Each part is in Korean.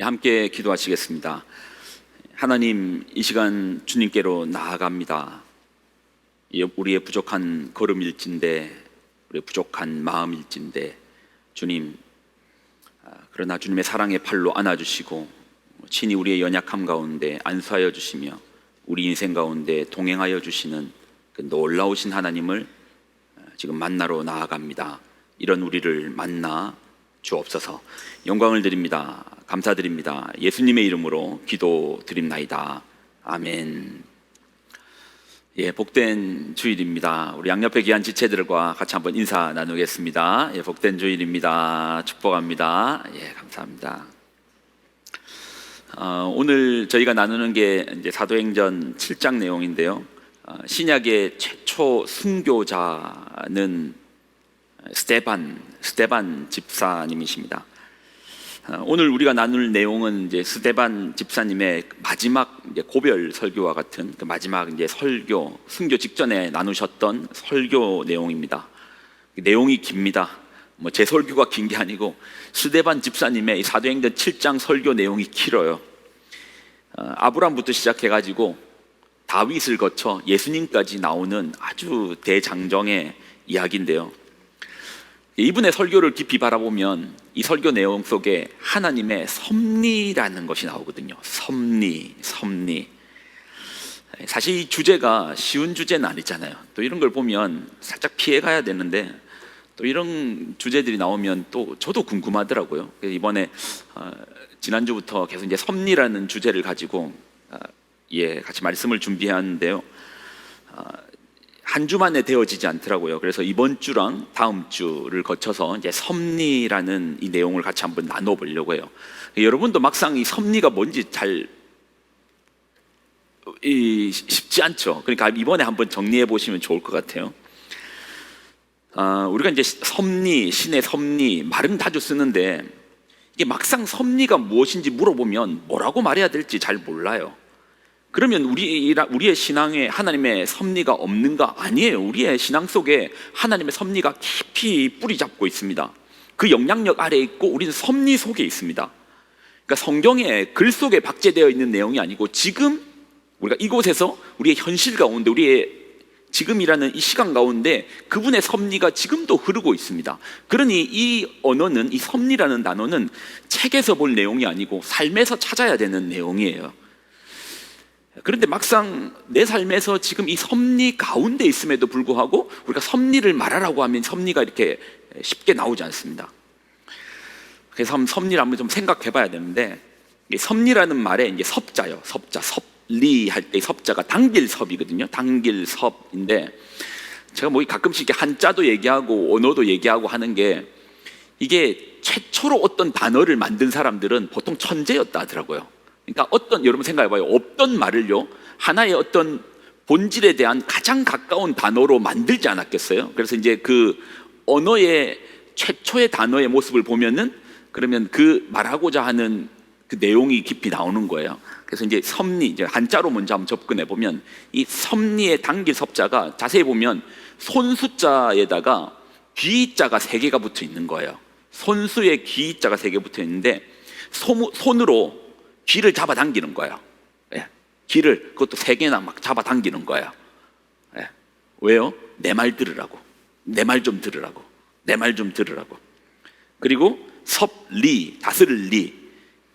함께 기도하시겠습니다. 하나님, 이 시간 주님께로 나아갑니다. 우리의 부족한 걸음일진데, 우리의 부족한 마음일진데, 주님, 그러나 주님의 사랑의 팔로 안아주시고 친히 우리의 연약함 가운데 안수하여 주시며 우리 인생 가운데 동행하여 주시는 그 놀라우신 하나님을 지금 만나러 나아갑니다. 이런 우리를 만나 주옵소서. 영광을 드립니다. 감사드립니다. 예수님의 이름으로 기도드립나이다. 아멘. 복된 주일입니다. 우리 양옆에 귀한 지체들과 같이 한번 인사 나누겠습니다. 복된 주일입니다. 축복합니다. 감사합니다. 오늘 저희가 나누는 게 이제 사도행전 7장 내용인데요. 신약의 최초 순교자는 스데반 집사님이십니다. 오늘 우리가 나눌 내용은 이제 스데반 집사님의 마지막 이제 고별 설교와 같은 그 마지막 이제 설교, 순교 직전에 나누셨던 설교 내용입니다. 내용이 깁니다. 제 설교가 긴 게 아니고 스데반 집사님의 이 사도행전 7장 설교 내용이 길어요. 아브람부터 시작해가지고 다윗을 거쳐 예수님까지 나오는 아주 대장정의 이야기인데요. 이분의 설교를 깊이 바라보면 이 설교 내용 속에 하나님의 섭리라는 것이 나오거든요. 섭리. 사실 이 주제가 쉬운 주제는 아니잖아요. 또 이런 걸 보면 살짝 피해가야 되는데 또 이런 주제들이 나오면 또 저도 궁금하더라고요. 이번에 지난주부터 계속 이제 섭리라는 주제를 가지고 같이 말씀을 준비하는데요. 한 주만에 되어지지 않더라고요. 그래서 이번 주랑 다음 주를 거쳐서 이제 섭리라는 이 내용을 같이 한번 나눠보려고 해요. 여러분도 막상 이 섭리가 뭔지 잘 쉽지 않죠. 그러니까 이번에 한번 정리해 보시면 좋을 것 같아요. 우리가 이제 섭리, 신의 섭리 말은 자주 쓰는데 이게 막상 섭리가 무엇인지 물어보면 뭐라고 말해야 될지 잘 몰라요. 그러면 우리의 신앙에 하나님의 섭리가 없는가? 아니에요. 우리의 신앙 속에 하나님의 섭리가 깊이 뿌리 잡고 있습니다. 그 영향력 아래에 있고 우리는 섭리 속에 있습니다. 그러니까 성경에 글 속에 박제되어 있는 내용이 아니고 지금 우리가 이곳에서 우리의 현실 가운데 우리의 지금이라는 이 시간 가운데 그분의 섭리가 지금도 흐르고 있습니다. 그러니 이 언어는, 이 섭리라는 단어는 책에서 볼 내용이 아니고 삶에서 찾아야 되는 내용이에요. 그런데 막상 내 삶에서 지금 이 섭리 가운데 있음에도 불구하고 우리가 섭리를 말하라고 하면 섭리가 이렇게 쉽게 나오지 않습니다. 그래서 섭리를 한번 좀 생각해 봐야 되는데, 섭리라는 말에 이제 섭자요. 섭리 할 때 섭자가 당길 섭이거든요. 당길 섭인데, 제가 가끔씩 한자도 얘기하고 언어도 얘기하고 하는 게, 이게 최초로 어떤 단어를 만든 사람들은 보통 천재였다 하더라고요. 그러니까 여러분 생각해봐요. 없던 말을요, 하나의 어떤 본질에 대한 가장 가까운 단어로 만들지 않았겠어요? 그래서 이제 그 언어의 최초의 단어의 모습을 보면은 그러면 그 말하고자 하는 그 내용이 깊이 나오는 거예요. 그래서 이제 섭리, 이제 한자로 먼저 한번 접근해 보면 이 섭리의 당길 섭자가 자세히 보면 손수자에다가 귀자가 3개가 붙어 있는 거예요. 손수에 귀자가 3개 붙어 있는데 손으로 귀를 잡아당기는 거예요. 귀를 그것도 3개나 막 잡아당기는 거예요. 왜요? 내 말 들으라고. 내 말 좀 들으라고. 내 말 좀 들으라고. 그리고 섭리, 다스릴 리.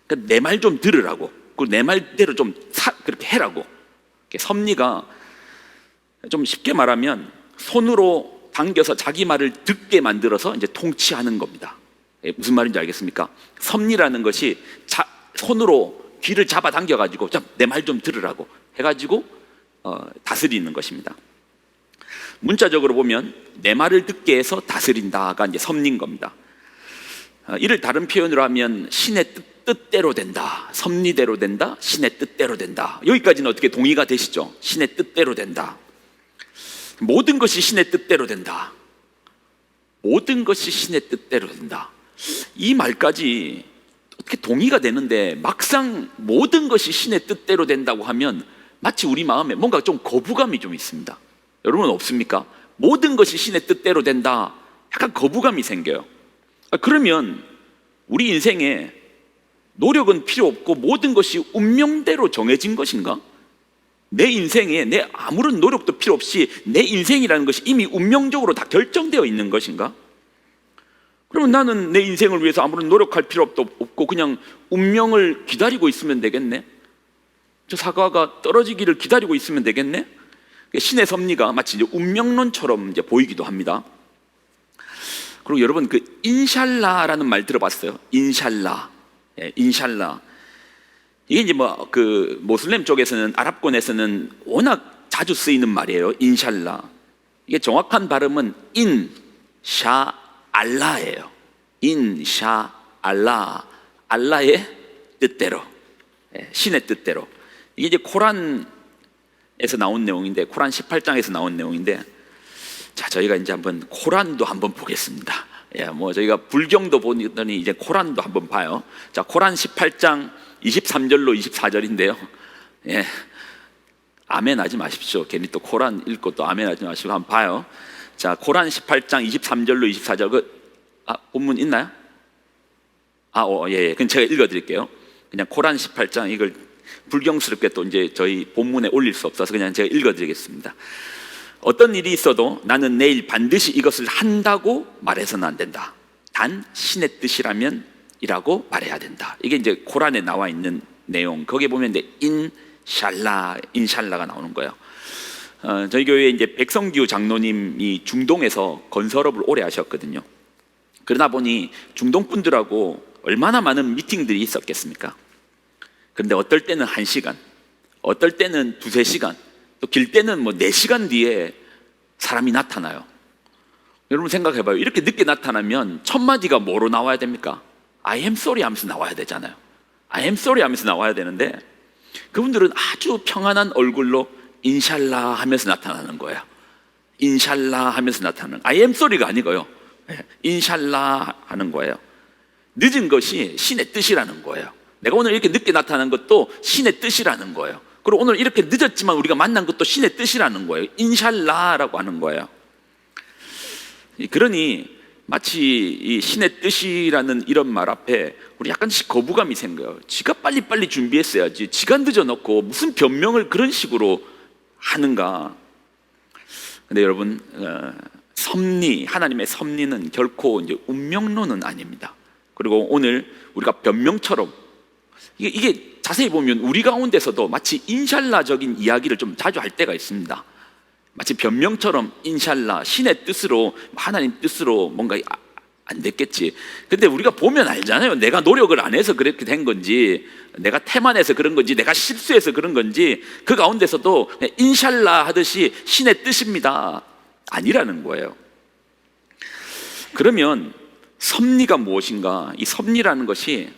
그러니까 내 말 좀 들으라고. 그리고 내 말대로 좀 그렇게 해라고. 섭리가 좀 쉽게 말하면 손으로 당겨서 자기 말을 듣게 만들어서 이제 통치하는 겁니다. 무슨 말인지 알겠습니까? 섭리라는 것이 손으로 귀를 잡아당겨가지고 내 말 좀 들으라고 해가지고 다스리는 것입니다. 문자적으로 보면 내 말을 듣게 해서 다스린다가 이제 섭리인 겁니다. 이를 다른 표현으로 하면 신의 뜻대로 된다, 섭리대로 된다, 신의 뜻대로 된다. 여기까지는 어떻게 동의가 되시죠? 신의 뜻대로 된다. 모든 것이 신의 뜻대로 된다. 모든 것이 신의 뜻대로 된다. 이 말까지 어떻게 동의가 되는데 막상 모든 것이 신의 뜻대로 된다고 하면 마치 우리 마음에 뭔가 좀 거부감이 좀 있습니다. 여러분 없습니까? 모든 것이 신의 뜻대로 된다, 약간 거부감이 생겨요. 그러면 우리 인생에 노력은 필요 없고 모든 것이 운명대로 정해진 것인가? 내 인생에 내 아무런 노력도 필요 없이 내 인생이라는 것이 이미 운명적으로 다 결정되어 있는 것인가? 그러면 나는 내 인생을 위해서 아무런 노력할 필요도 없고 그냥 운명을 기다리고 있으면 되겠네? 저 사과가 떨어지기를 기다리고 있으면 되겠네? 신의 섭리가 마치 이제 운명론처럼 이제 보이기도 합니다. 그리고 여러분 그 인샬라라는 말 들어봤어요? 인샬라. 예, 인샬라. 이게 이제 뭐 그 모슬렘 쪽에서는 아랍권에서는 워낙 자주 쓰이는 말이에요. 인샬라. 이게 정확한 발음은 인샤알라예요. 인샤알라. 알라의 뜻대로. 예, 신의 뜻대로. 이게 이제 코란에서 나온 내용인데, 코란 18장에서 나온 내용인데, 자, 저희가 이제 한번 코란도 한번 보겠습니다. 예, 뭐 저희가 불경도 보더니 이제 코란도 한번 봐요. 자, 코란 18장 23절로 24절인데요. 예, 아멘 하지 마십시오. 괜히 또 코란 읽고 또 아멘 하지 마시고 한번 봐요. 자, 코란 18장 23절로 24절 본문 있나요? 예. 그럼 제가 읽어드릴게요. 그냥 코란 18장 이걸 불경스럽게 또 이제 저희 본문에 올릴 수 없어서 그냥 제가 읽어드리겠습니다. 어떤 일이 있어도 나는 내일 반드시 이것을 한다고 말해서는 안 된다. 단 신의 뜻이라면 이라고 말해야 된다. 이게 이제 코란에 나와 있는 내용. 거기에 보면 이제 인샬라가 나오는 거예요. 저희 교회에 이제 백성규 장로님이 중동에서 건설업을 오래 하셨거든요. 그러다 보니 중동 분들하고 얼마나 많은 미팅들이 있었겠습니까? 그런데 어떨 때는 1시간, 어떨 때는 2-3시간, 또 길 때는 뭐 4시간 뒤에 사람이 나타나요. 여러분 생각해봐요. 이렇게 늦게 나타나면 첫 마디가 뭐로 나와야 됩니까? I am sorry 하면서 나와야 되잖아요. I am sorry 하면서 나와야 되는데 그분들은 아주 평안한 얼굴로 인샬라 하면서 나타나는 거예요. 인샬라 하면서 나타나는, I am sorry가 아니고요, 인샬라 하는 거예요. 늦은 것이 신의 뜻이라는 거예요. 내가 오늘 이렇게 늦게 나타난 것도 신의 뜻이라는 거예요. 그리고 오늘 이렇게 늦었지만 우리가 만난 것도 신의 뜻이라는 거예요. 인샬라라고 하는 거예요. 그러니 마치 이 신의 뜻이라는 이런 말 앞에 우리 약간씩 거부감이 생겨요. 지가 빨리빨리 준비했어야지, 지가 늦어놓고 무슨 변명을 그런 식으로 하는가. 근데 여러분, 섭리, 하나님의 섭리는 결코 이제 운명론은 아닙니다. 그리고 오늘 우리가 변명처럼 이게 자세히 보면 우리 가운데서도 마치 인샬라적인 이야기를 좀 자주 할 때가 있습니다. 마치 변명처럼 인샬라, 신의 뜻으로, 하나님 뜻으로 뭔가 안 됐겠지. 근데 우리가 보면 알잖아요. 내가 노력을 안 해서 그렇게 된 건지, 내가 태만해서 그런 건지, 내가 실수해서 그런 건지, 그 가운데서도 인샬라 하듯이 신의 뜻입니다 아니라는 거예요. 그러면 섭리가 무엇인가? 이 섭리라는 것이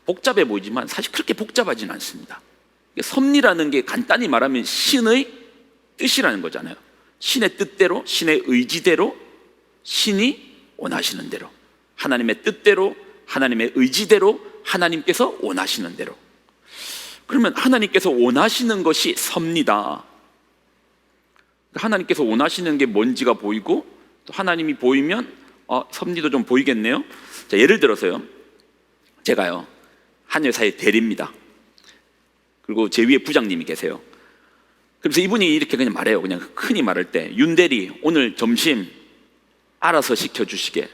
복잡해 보이지만 사실 그렇게 복잡하진 않습니다. 섭리라는 게 간단히 말하면 신의 뜻이라는 거잖아요. 신의 뜻대로, 신의 의지대로, 신이 원하시는 대로, 하나님의 뜻대로, 하나님의 의지대로, 하나님께서 원하시는 대로. 그러면 하나님께서 원하시는 것이 섭리다. 하나님께서 원하시는 게 뭔지가 보이고 또 하나님이 보이면 섭리도 좀 보이겠네요. 자, 예를 들어서요, 제가요 한 회사의 대리입니다. 그리고 제 위에 부장님이 계세요. 그래서 이분이 이렇게 그냥 말해요. 그냥 흔히 말할 때, 윤 대리 오늘 점심 알아서 시켜주시게.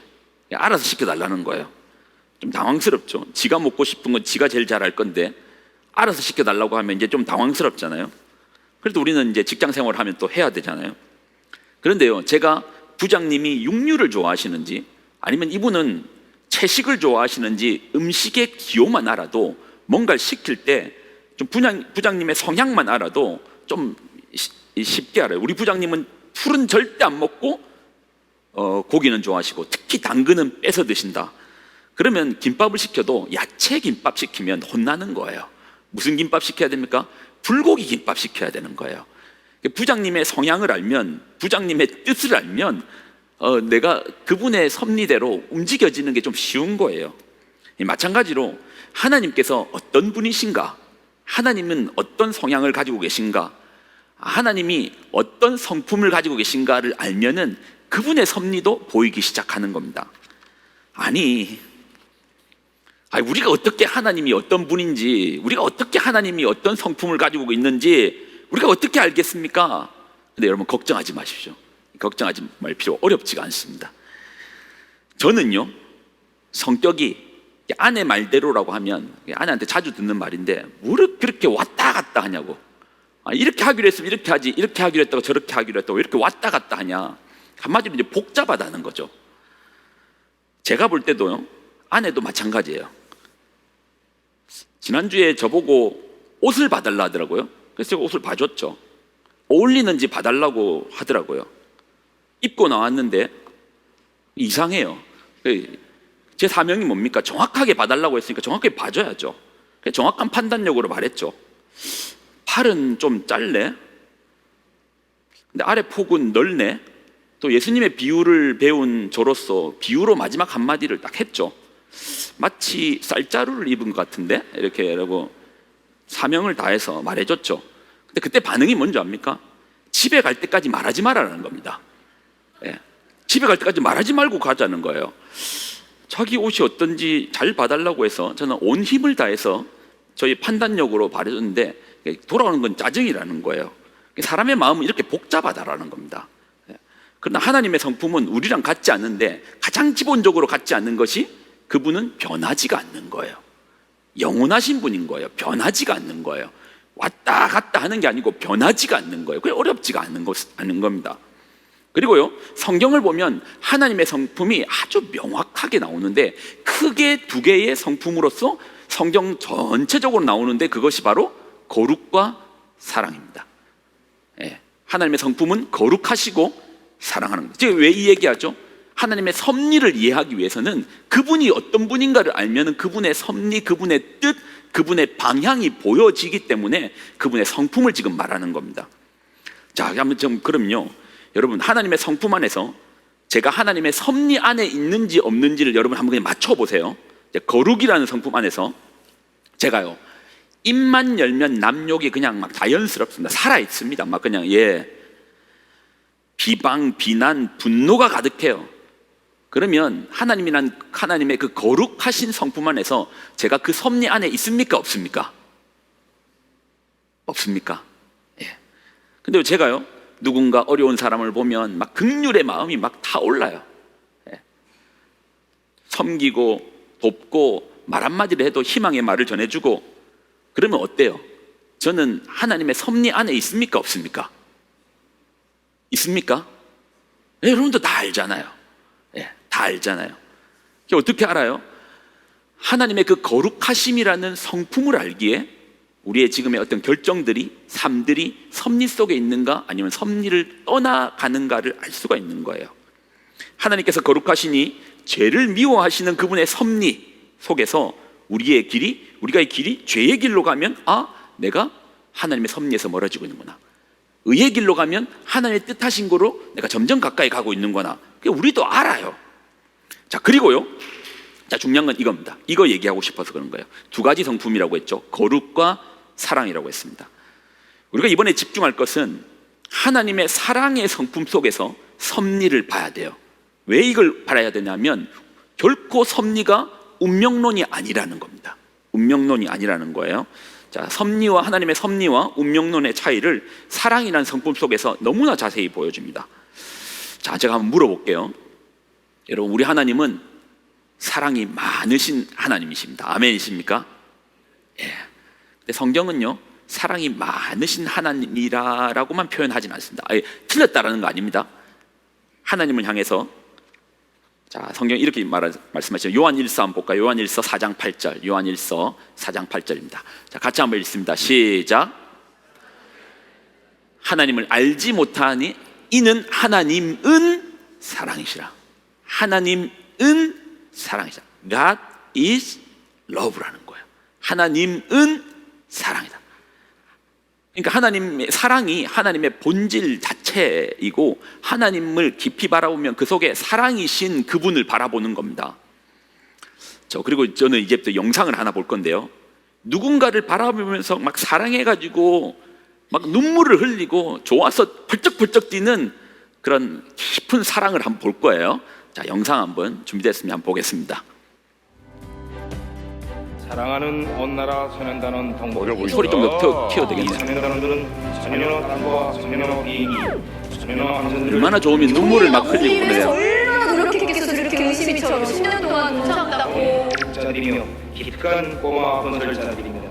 알아서 시켜달라는 거예요. 좀 당황스럽죠. 지가 먹고 싶은 건 지가 제일 잘 알 건데 알아서 시켜달라고 하면 이제 좀 당황스럽잖아요. 그래도 우리는 이제 직장 생활을 하면 또 해야 되잖아요. 그런데요, 제가 부장님이 육류를 좋아하시는지 아니면 이분은 채식을 좋아하시는지 음식의 기호만 알아도 뭔가를 시킬 때 좀 부장님의 성향만 알아도 좀 쉽게 알아요. 우리 부장님은 풀은 절대 안 먹고 고기는 좋아하시고 특히 당근은 뺏어 드신다. 그러면 김밥을 시켜도 야채 김밥 시키면 혼나는 거예요. 무슨 김밥 시켜야 됩니까? 불고기 김밥 시켜야 되는 거예요. 부장님의 성향을 알면, 부장님의 뜻을 알면 내가 그분의 섭리대로 움직여지는 게 좀 쉬운 거예요. 마찬가지로 하나님께서 어떤 분이신가, 하나님은 어떤 성향을 가지고 계신가, 하나님이 어떤 성품을 가지고 계신가를 알면은 그분의 섭리도 보이기 시작하는 겁니다. 아니 우리가 어떻게 하나님이 어떤 분인지, 우리가 어떻게 하나님이 어떤 성품을 가지고 있는지 우리가 어떻게 알겠습니까? 근데 여러분 걱정하지 마십시오. 걱정하지 말 필요 어렵지가 않습니다. 저는요, 성격이 아내 말대로라고 하면, 아내한테 자주 듣는 말인데, 왜 그렇게 왔다 갔다 하냐고. 이렇게 하기로 했으면 이렇게 하지, 이렇게 하기로 했다고 저렇게 하기로 했다고 이렇게 왔다 갔다 하냐. 한마디로 이제 복잡하다는 거죠. 제가 볼 때도요, 아내도 마찬가지예요. 지난주에 저보고 옷을 봐달라 하더라고요. 그래서 제가 옷을 봐줬죠. 어울리는지 봐달라고 하더라고요. 입고 나왔는데 이상해요. 제 사명이 뭡니까? 정확하게 봐달라고 했으니까 정확하게 봐줘야죠. 정확한 판단력으로 말했죠. 팔은 좀 짧네, 근데 아래 폭은 넓네. 또 예수님의 비유를 배운 저로서 비유로 마지막 한마디를 딱 했죠. 마치 쌀자루를 입은 것 같은데, 이렇게 라고 사명을 다해서 말해줬죠. 근데 그때 반응이 뭔지 압니까? 집에 갈 때까지 말하지 말라는 겁니다. 집에 갈 때까지 말하지 말고 가자는 거예요. 자기 옷이 어떤지 잘 봐달라고 해서 저는 온 힘을 다해서 저희 판단력으로 말해줬는데 돌아오는 건 짜증이라는 거예요. 사람의 마음은 이렇게 복잡하다라는 겁니다. 그러나 하나님의 성품은 우리랑 같지 않은데, 가장 기본적으로 같지 않는 것이 그분은 변하지가 않는 거예요. 영원하신 분인 거예요. 변하지가 않는 거예요. 왔다 갔다 하는 게 아니고 변하지가 않는 거예요. 그게 어렵지가 않는 겁니다. 그리고요, 성경을 보면 하나님의 성품이 아주 명확하게 나오는데, 크게 두 개의 성품으로서 성경 전체적으로 나오는데, 그것이 바로 거룩과 사랑입니다. 하나님의 성품은 거룩하시고 사랑하는 거예요. 제가 왜 이 얘기하죠? 하나님의 섭리를 이해하기 위해서는 그분이 어떤 분인가를 알면 그분의 섭리, 그분의 뜻, 그분의 방향이 보여지기 때문에 그분의 성품을 지금 말하는 겁니다. 자, 그럼요, 여러분, 하나님의 성품 안에서 제가 하나님의 섭리 안에 있는지 없는지를 여러분 한번 그냥 맞춰보세요. 거룩이라는 성품 안에서 제가요, 입만 열면 남욕이 그냥 막 자연스럽습니다. 살아있습니다. 막 그냥 비방, 비난, 분노가 가득해요. 그러면 하나님의 그 거룩하신 성품 안에서 제가 그 섭리 안에 있습니까? 없습니까? 없습니까? 근데 제가요, 누군가 어려운 사람을 보면 막 긍휼의 마음이 막 타올라요. 섬기고 돕고 말 한마디를 해도 희망의 말을 전해주고, 그러면 어때요? 저는 하나님의 섭리 안에 있습니까? 없습니까? 있습니까? 여러분도 다 알잖아요. 다 알잖아요. 어떻게 알아요? 하나님의 그 거룩하심이라는 성품을 알기에 우리의 지금의 어떤 결정들이, 삶들이 섭리 속에 있는가 아니면 섭리를 떠나가는가를 알 수가 있는 거예요. 하나님께서 거룩하시니 죄를 미워하시는 그분의 섭리 속에서 우리가 이 길이 죄의 길로 가면, 내가 하나님의 섭리에서 멀어지고 있는구나. 의의 길로 가면 하나님의 뜻하신 거로 내가 점점 가까이 가고 있는구나. 우리도 알아요. 자, 그리고요, 중요한 건 이겁니다. 이거 얘기하고 싶어서 그런 거예요. 두 가지 성품이라고 했죠. 거룩과 사랑이라고 했습니다. 우리가 이번에 집중할 것은 하나님의 사랑의 성품 속에서 섭리를 봐야 돼요. 왜 이걸 봐야 되냐면, 결코 섭리가 운명론이 아니라는 겁니다. 운명론이 아니라는 거예요. 자, 하나님의 섭리와 운명론의 차이를 사랑이라는 성품 속에서 너무나 자세히 보여줍니다. 자, 제가 한번 물어볼게요. 여러분, 우리 하나님은 사랑이 많으신 하나님이십니다. 아멘이십니까? 근데 성경은요, 사랑이 많으신 하나님이라고만 표현하진 않습니다. 틀렸다라는 거 아닙니다. 하나님을 향해서, 자, 성경 이렇게 말씀하시죠. 요한일서 한번 볼까요? 요한일서 4장 8절. 요한일서 4장 8절입니다. 자, 같이 한번 읽습니다. 시작. 하나님을 알지 못하니 이는 하나님은 사랑이시라. 하나님은 사랑이시라. God is love라는 거예요. 하나님은 사랑이다. 그러니까 하나님의 사랑이 하나님의 본질 자체이고, 하나님을 깊이 바라보면 그 속에 사랑이신 그분을 바라보는 겁니다. 그리고 저는 이제부터 영상을 하나 볼 건데요, 누군가를 바라보면서 막 사랑해가지고 막 눈물을 흘리고 좋아서 펄쩍펄쩍 뛰는 그런 깊은 사랑을 한번 볼 거예요. 자, 영상 한번 준비됐으면 한번 보겠습니다. 사랑하는 온 나라 소년단원 동포들, 소리 좀 키워야 되겠네. 소년단원들은 소년어 땅과 소년어 비행기, 소년어 함선들을 얼마나 좋으면 눈물을 막 흘리고 우리 위해서 그래요. 얼마나 노력했겠어. 저렇게 의심이처럼 10년 동안 동참했다고. 자들이며 기특한 꼬마 건설자들입니다.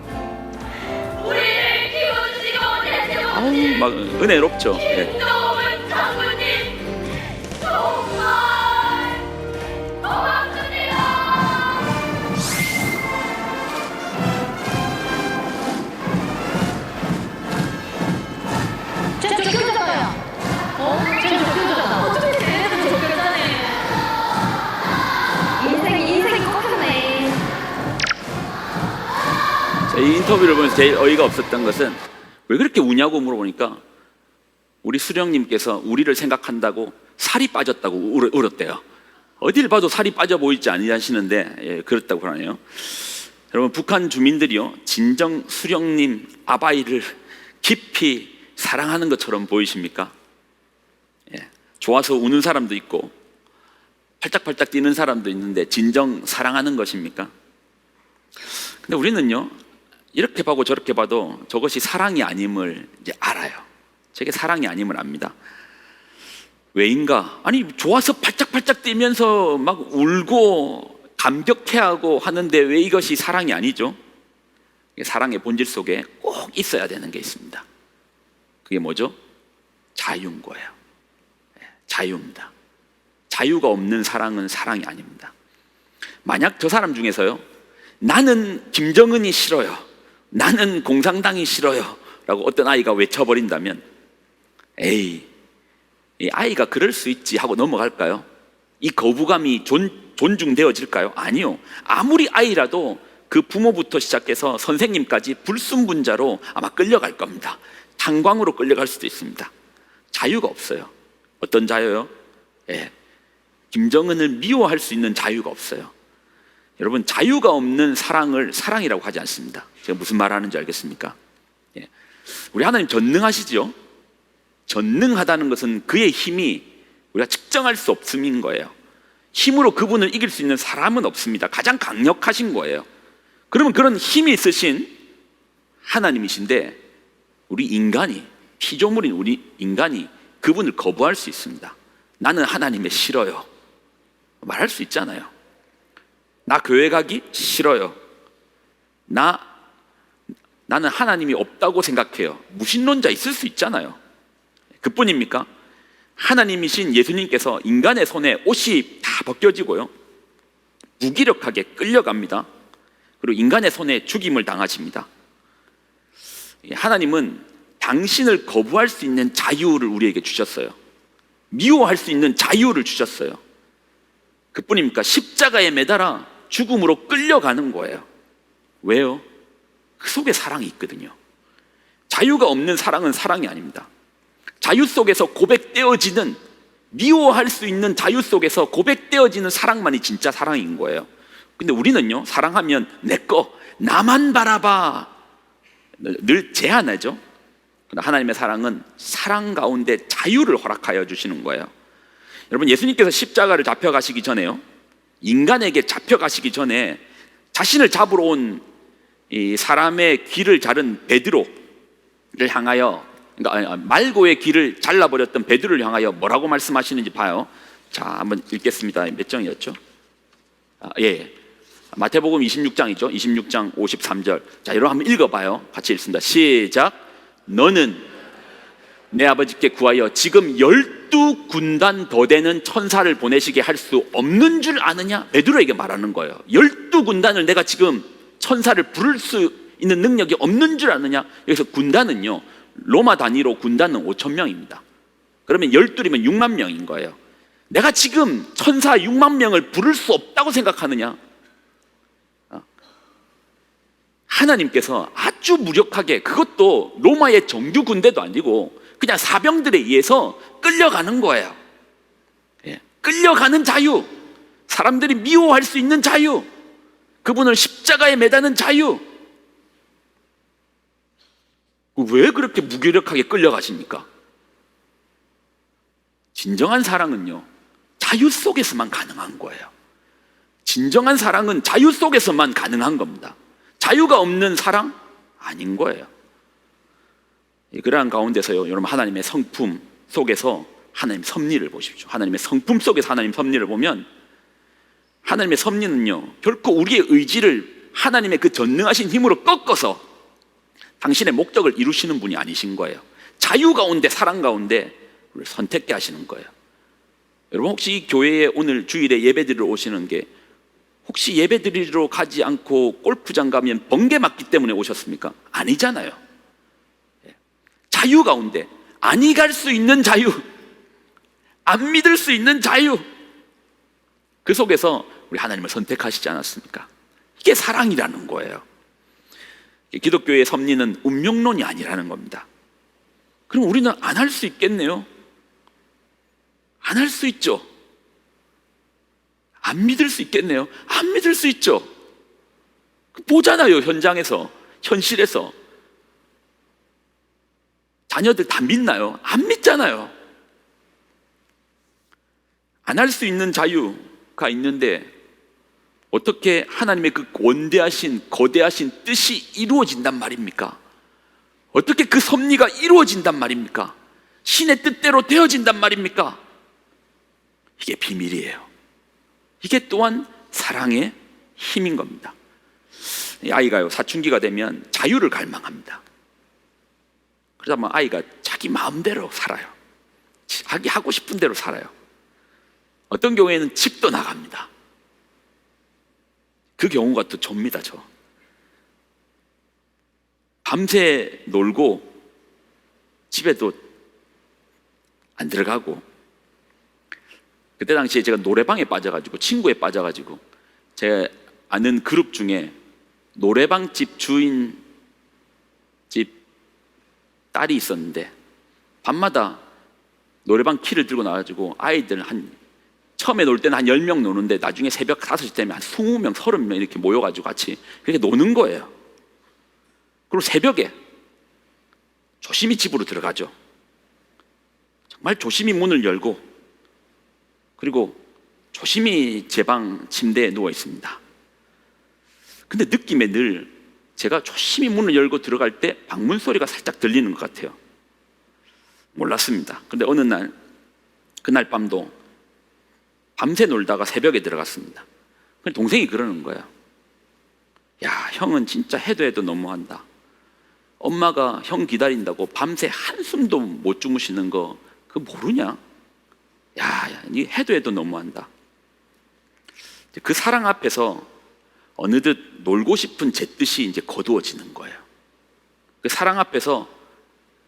우리를 키워주시고 대세워 아우 막 은혜롭죠. 예. 김동훈 장군님 정말 고맙습니다. 쟤 적교자야. 쟤 적교자다. 어떻게 쟤네들은 적교자네. 인생이 꺾였네. 자, 이 인터뷰를 보면서 제일 어이가 없었던 것은 왜 그렇게 우냐고 물어보니까 우리 수령님께서 우리를 생각한다고 살이 빠졌다고 울었대요. 어딜 봐도 살이 빠져 보이지 아니하시는데 예, 그렇다고 하네요. 여러분 북한 주민들이요 진정 수령님 아바이를 깊이 사랑하는 것처럼 보이십니까? 예, 좋아서 우는 사람도 있고 팔짝팔짝 뛰는 사람도 있는데 진정 사랑하는 것입니까? 근데 우리는요 이렇게 봐도 저렇게 봐도 저것이 사랑이 아님을 이제 알아요. 저게 사랑이 아님을 압니다. 왜인가? 아니 좋아서 팔짝팔짝 뛰면서 막 울고 감격해하고 하는데 왜 이것이 사랑이 아니죠? 사랑의 본질 속에 꼭 있어야 되는 게 있습니다. 그게 뭐죠? 자유인 거예요. 자유입니다. 자유가 없는 사랑은 사랑이 아닙니다. 만약 저 사람 중에서요 나는 김정은이 싫어요, 나는 공산당이 싫어요 라고 어떤 아이가 외쳐버린다면 에이 이 아이가 그럴 수 있지 하고 넘어갈까요? 이 거부감이 존중되어질까요? 아니요. 아무리 아이라도 그 부모부터 시작해서 선생님까지 불순분자로 아마 끌려갈 겁니다. 탄광으로 끌려갈 수도 있습니다. 자유가 없어요. 어떤 자유요? 예, 김정은을 미워할 수 있는 자유가 없어요. 여러분 자유가 없는 사랑을 사랑이라고 하지 않습니다. 제가 무슨 말 하는지 알겠습니까? 예. 우리 하나님 전능하시죠? 전능하다는 것은 그의 힘이 우리가 측정할 수 없음인 거예요. 힘으로 그분을 이길 수 있는 사람은 없습니다. 가장 강력하신 거예요. 그러면 그런 힘이 있으신 하나님이신데 우리 인간이, 피조물인 우리 인간이 그분을 거부할 수 있습니다. 나는 하나님의 싫어요 말할 수 있잖아요. 나 교회 가기 싫어요. 나는 하나님이 없다고 생각해요. 무신론자 있을 수 있잖아요. 그뿐입니까? 하나님이신 예수님께서 인간의 손에 옷이 다 벗겨지고요 무기력하게 끌려갑니다. 그리고 인간의 손에 죽임을 당하십니다. 하나님은 당신을 거부할 수 있는 자유를 우리에게 주셨어요. 미워할 수 있는 자유를 주셨어요. 그뿐입니까? 십자가에 매달아 죽음으로 끌려가는 거예요. 왜요? 그 속에 사랑이 있거든요. 자유가 없는 사랑은 사랑이 아닙니다. 자유 속에서 고백되어지는, 미워할 수 있는 자유 속에서 고백되어지는 사랑만이 진짜 사랑인 거예요. 근데 우리는요 사랑하면 내 거, 나만 바라봐 늘 제한하죠. 그러나 하나님의 사랑은 사랑 가운데 자유를 허락하여 주시는 거예요. 여러분 예수님께서 십자가를 잡혀가시기 전에요 인간에게 잡혀가시기 전에 자신을 잡으러 온 이 사람의 귀를 자른 베드로를 향하여, 그러니까 말고의 귀를 잘라버렸던 베드로를 향하여 뭐라고 말씀하시는지 봐요. 자 한번 읽겠습니다. 몇 장이었죠? 예, 마태복음 26장이죠 26장 53절. 자 여러분 한번 읽어봐요. 같이 읽습니다. 시작. 너는 내 아버지께 구하여 지금 12군단 더 되는 천사를 보내시게 할 수 없는 줄 아느냐? 베드로에게 말하는 거예요. 12군단을 내가 지금 천사를 부를 수 있는 능력이 없는 줄 아느냐? 여기서 군단은요 로마 단위로 군단은 5,000명입니다. 그러면 12이면 6만 명인 거예요. 내가 지금 천사 6만 명을 부를 수 없다고 생각하느냐? 하나님께서 아주 무력하게, 그것도 로마의 정규 군대도 아니고 그냥 사병들에 의해서 끌려가는 거예요. 예, 끌려가는 자유, 사람들이 미워할 수 있는 자유, 그분을 십자가에 매다는 자유. 왜 그렇게 무기력하게 끌려가십니까? 진정한 사랑은요 자유 속에서만 가능한 거예요. 진정한 사랑은 자유 속에서만 가능한 겁니다. 자유가 없는 사랑? 아닌 거예요. 그러한 가운데서요, 여러분, 하나님의 성품 속에서 하나님 섭리를 보십시오. 하나님의 성품 속에서 하나님 섭리를 보면, 하나님의 섭리는요, 결코 우리의 의지를 하나님의 그 전능하신 힘으로 꺾어서 당신의 목적을 이루시는 분이 아니신 거예요. 자유 가운데, 사랑 가운데 우리를 선택케 하시는 거예요. 여러분, 혹시 이 교회에 오늘 주일에 예배드리러 오시는 게 혹시 예배드리러 가지 않고 골프장 가면 번개 맞기 때문에 오셨습니까? 아니잖아요. 자유 가운데, 아니 갈 수 있는 자유, 안 믿을 수 있는 자유, 그 속에서 우리 하나님을 선택하시지 않았습니까? 이게 사랑이라는 거예요. 기독교의 섭리는 운명론이 아니라는 겁니다. 그럼 우리는 안 할 수 있겠네요? 안 할 수 있죠. 안 믿을 수 있겠네요? 안 믿을 수 있죠. 보잖아요. 현장에서, 현실에서. 자녀들 다 믿나요? 안 믿잖아요. 안 할 수 있는 자유가 있는데 어떻게 하나님의 그 원대하신, 거대하신 뜻이 이루어진단 말입니까? 어떻게 그 섭리가 이루어진단 말입니까? 신의 뜻대로 되어진단 말입니까? 이게 비밀이에요. 이게 또한 사랑의 힘인 겁니다. 이 아이가요, 사춘기가 되면 자유를 갈망합니다. 그러다 보면 아이가 자기 마음대로 살아요. 자기 하고 싶은 대로 살아요. 어떤 경우에는 집도 나갑니다. 그 경우가 또 좁니다. 저 밤새 놀고 집에도 안 들어가고, 그때 당시에 제가 노래방에 빠져가지고, 친구에 빠져가지고, 제가 아는 그룹 중에 노래방 집 주인 집 딸이 있었는데 밤마다 노래방 키를 들고 나가지고 아이들 처음에 놀 때는 한 10명 노는데 나중에 새벽 5시 되면 한 20명, 30명 이렇게 모여가지고 같이 그렇게 노는 거예요. 그리고 새벽에 조심히 집으로 들어가죠. 정말 조심히 문을 열고, 그리고 조심히 제 방 침대에 누워 있습니다. 근데 느낌에 늘 제가 조심히 문을 열고 들어갈 때 방문 소리가 살짝 들리는 것 같아요. 몰랐습니다. 근데 어느 날, 그날 밤도 밤새 놀다가 새벽에 들어갔습니다. 근데 동생이 그러는 거예요. 야, 형은 진짜 해도 해도 너무한다. 엄마가 형 기다린다고 밤새 한숨도 못 주무시는 거 그거 모르냐? 야, 니 해도 해도 너무한다. 그 사랑 앞에서 어느덧 놀고 싶은 제 뜻이 이제 거두어지는 거예요. 그 사랑 앞에서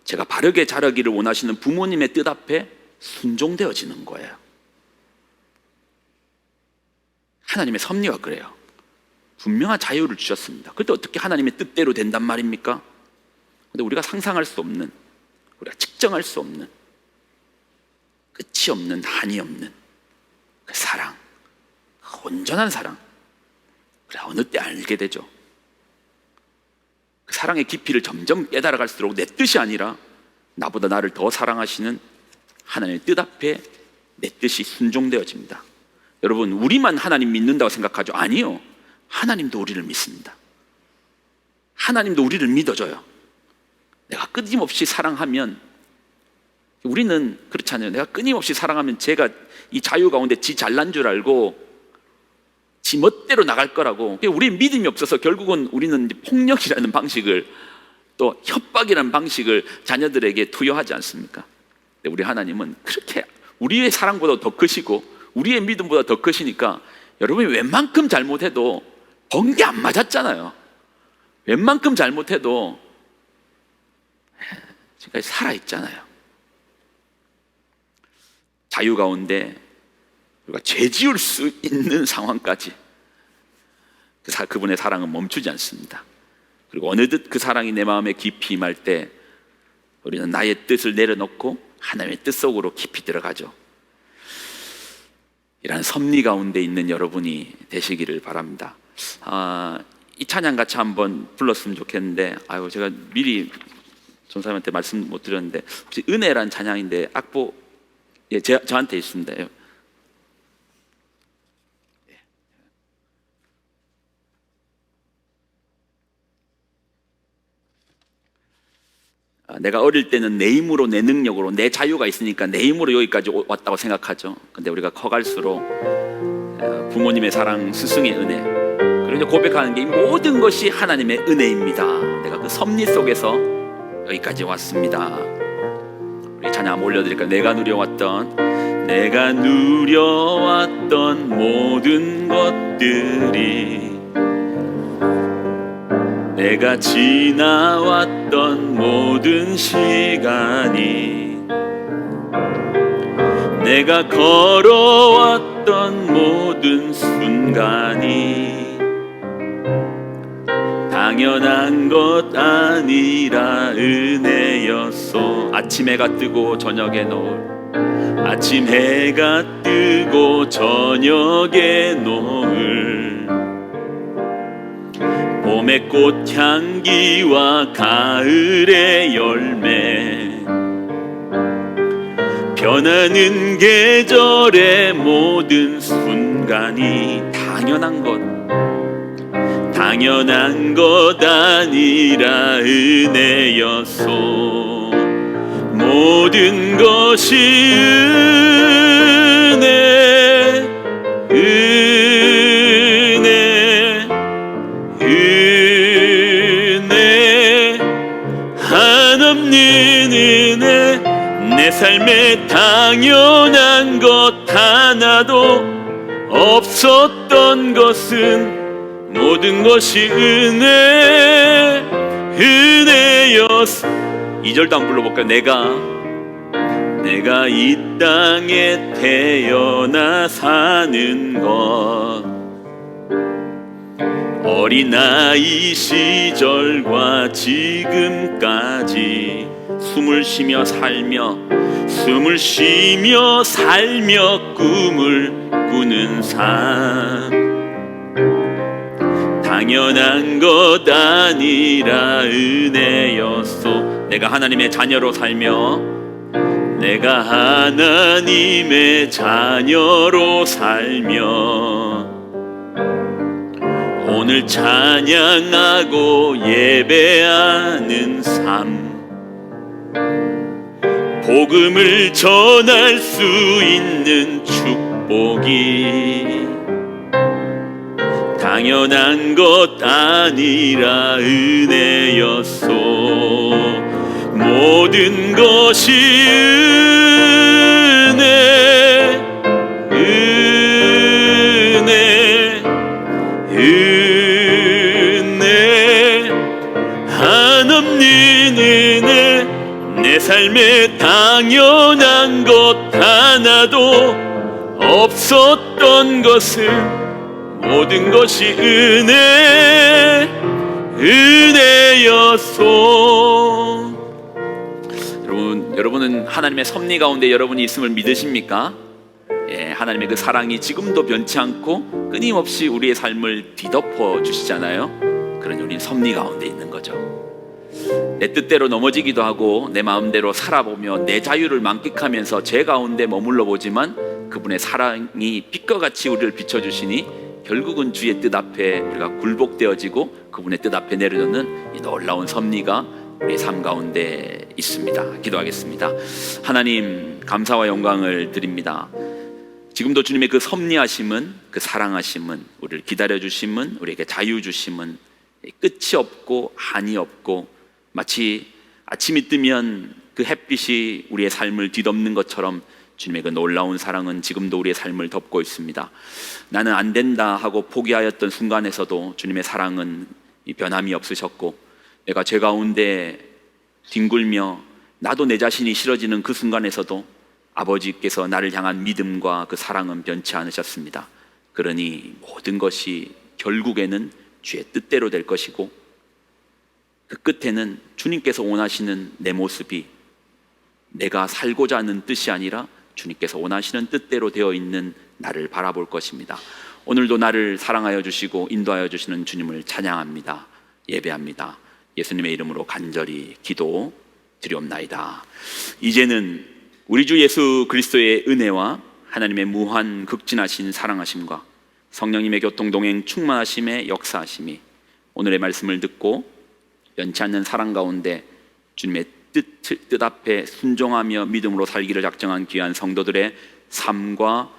제가 바르게 자라기를 원하시는 부모님의 뜻 앞에 순종되어지는 거예요. 하나님의 섭리가 그래요. 분명한 자유를 주셨습니다. 그런데 어떻게 하나님의 뜻대로 된단 말입니까? 근데 우리가 상상할 수 없는, 우리가 측정할 수 없는, 끝이 없는, 한이 없는 그 사랑, 그 온전한 사랑, 그래 어느 때 알게 되죠. 그 사랑의 깊이를 점점 깨달아갈수록 내 뜻이 아니라 나보다 나를 더 사랑하시는 하나님의 뜻 앞에 내 뜻이 순종되어집니다. 여러분, 우리만 하나님 믿는다고 생각하죠? 아니요. 하나님도 우리를 믿습니다. 하나님도 우리를 믿어줘요. 내가 끊임없이 사랑하면, 우리는 그렇잖아요. 내가 끊임없이 사랑하면 제가 이 자유 가운데 지 잘난 줄 알고 지 멋대로 나갈 거라고, 우리 믿음이 없어서 결국은 우리는 폭력이라는 방식을, 또 협박이라는 방식을 자녀들에게 투여하지 않습니까? 근데 우리 하나님은 그렇게 우리의 사랑보다 더 크시고 우리의 믿음보다 더 크시니까, 여러분이 웬만큼 잘못해도 번개 안 맞았잖아요. 웬만큼 잘못해도 지금까지 살아있잖아요. 자유 가운데 우리가 죄 지을 수 있는 상황까지 그분의 사랑은 멈추지 않습니다. 그리고 어느덧 그 사랑이 내 마음에 깊이 임할 때 우리는 나의 뜻을 내려놓고 하나님의 뜻 속으로 깊이 들어가죠. 이런 섭리 가운데 있는 여러분이 되시기를 바랍니다. 이 찬양 같이 한번 불렀으면 좋겠는데, 제가 미리 전사님한테 말씀 못 드렸는데, 혹시 은혜란 찬양인데 악보 저한테 있습니다. 내가 어릴 때는 내 힘으로, 내 능력으로, 내 자유가 있으니까 내 힘으로 여기까지 왔다고 생각하죠. 근데 우리가 커갈수록 부모님의 사랑, 스승의 은혜, 그리고 이제 고백하는 게 이 모든 것이 하나님의 은혜입니다. 내가 그 섭리 속에서 여기까지 왔습니다. 우리 찬양 한번 올려드릴까요? 내가 누려왔던 모든 것들이, 내가 지나왔던 모든 시간이, 내가 걸어왔던 모든 순간이 당연한 것 아니라 은혜였소. 아침 해가 뜨고 저녁에 노을, 아침 해가 뜨고 저녁에 노을, 봄의 꽃향기와 가을의 열매, 변하는 계절의 모든 순간이 당연한 것 아니라 은혜였소. 모든 것이 은혜, 한없는 은혜. 내 삶에 당연한 것 하나도 없었던 것은 모든 것이 은혜였어. 2절도 한번 불러볼까요? 내가 이 땅에 태어나 사는 것, 어린아이 시절과 지금까지 숨을 쉬며 살며 꿈을 꾸는 삶, 당연한 것 아니라 은혜였소. 내가 하나님의 자녀로 살며 오늘 찬양하고 예배하는 삶, 복음을 전할 수 있는 축복이 당연한 것 아니라 은혜였소. 모든 것이 은혜, 한없는 은혜. 내 삶에 당연한 것 하나도 없었던 것은 모든 것이 은혜였소. 여러분은 하나님의 섭리 가운데 여러분이 있음을 믿으십니까? 예, 하나님의 그 사랑이 지금도 변치 않고 끊임없이 우리의 삶을 뒤덮어 주시잖아요. 그러니 우리는 섭리 가운데 있는 거죠. 내 뜻대로 넘어지기도 하고 내 마음대로 살아보며 내 자유를 만끽하면서 제 가운데 머물러 보지만 그분의 사랑이 빛과 같이 우리를 비춰주시니 결국은 주의 뜻 앞에 우리가 굴복되어지고 그분의 뜻 앞에 내려놓는 이 놀라운 섭리가 우리 삶 가운데 있습니다. 기도하겠습니다. 하나님, 감사와 영광을 드립니다. 지금도 주님의 그 섭리하심은, 그 사랑하심은, 우리를 기다려주심은, 우리에게 자유 주심은 끝이 없고 한이 없고, 마치 아침이 뜨면 그 햇빛이 우리의 삶을 뒤덮는 것처럼 주님의 그 놀라운 사랑은 지금도 우리의 삶을 덮고 있습니다. 나는 안 된다 하고 포기하였던 순간에서도 주님의 사랑은 변함이 없으셨고, 내가 죄 가운데 뒹굴며 나도 내 자신이 싫어지는 그 순간에서도 아버지께서 나를 향한 믿음과 그 사랑은 변치 않으셨습니다. 그러니 모든 것이 결국에는 주의 뜻대로 될 것이고, 그 끝에는 주님께서 원하시는 내 모습이 내가 살고자 하는 뜻이 아니라 주님께서 원하시는 뜻대로 되어 있는 나를 바라볼 것입니다. 오늘도 나를 사랑하여 주시고 인도하여 주시는 주님을 찬양합니다. 예배합니다. 예수님의 이름으로 간절히 기도 드리옵나이다. 이제는 우리 주 예수 그리스도의 은혜와 하나님의 무한 극진하신 사랑하심과 성령님의 교통동행 충만하심의 역사하심이 오늘의 말씀을 듣고 변치 않는 사랑 가운데 주님의 뜻 앞에 순종하며 믿음으로 살기를 작정한 귀한 성도들의 삶과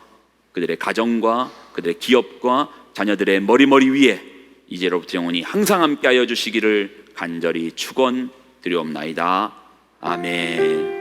그들의 가정과 그들의 기업과 자녀들의 머리머리 위에 이제로부터 영원히 항상 함께하여 주시기를 간절히 축원드리옵나이다. 아멘.